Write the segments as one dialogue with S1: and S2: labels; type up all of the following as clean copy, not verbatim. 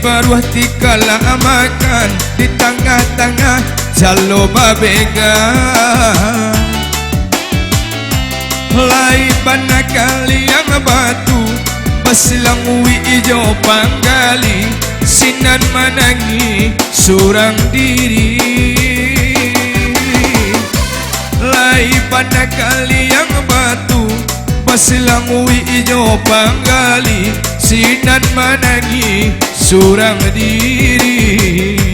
S1: baruh tikala makan di tengah-tengah jalo babega. Lai bana kali yang batu basilang wi ijo panggali sinan manangi surang diri. Lai bana kali yang batu basilang wi ijo panggali sinan manangi surang diri.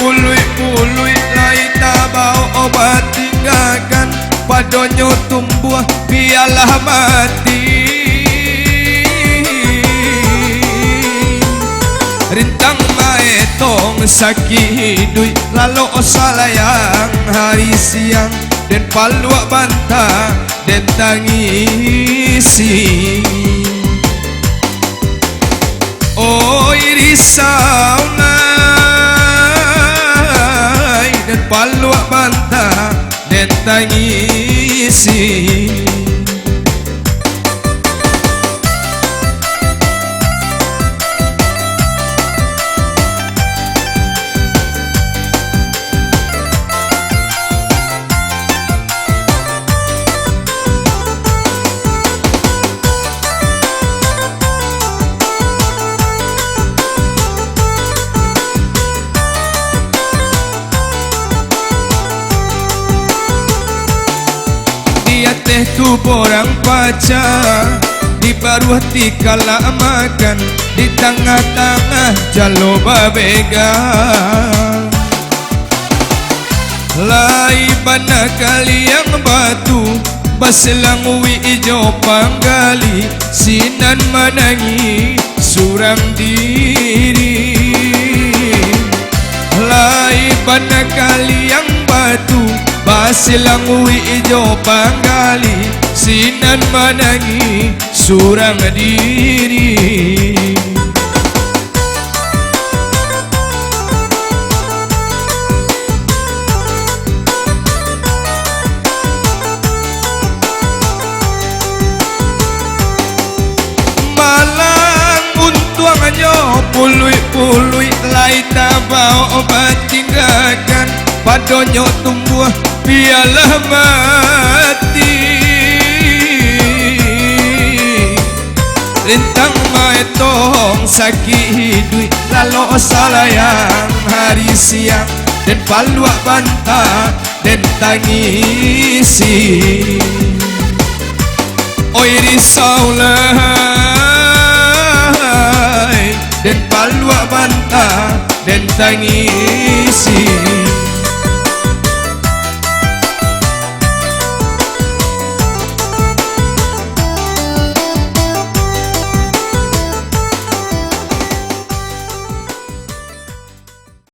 S1: Pului-pului lai tabau obat tinggalkan padonyo tumbuh biarlah mati. Rintang maetong sakit hidui lalu salayang hari siang dan paluak bantah dan tangisi. Oh risau dan paluak bantah dan tangisi. Teh tu borang pacar di baruh tikala makan di tengah-tengah jalo babega. Lai bana kali yang batu basilang wi ijo panggali sinan manangi surang diri. Lai bana kali yang batu basilang wi ijo panggali sinan manangi surang diri. Malang untuanganyo pului-pului lai tabau obat tinggalkan padonyo tumbuh biarlah mati. Rintang maetong sakit hidui lalu salayang hari siang dan paluak bantah dan tangisi. Oi risau lai dan paluak bantah dan tangisi.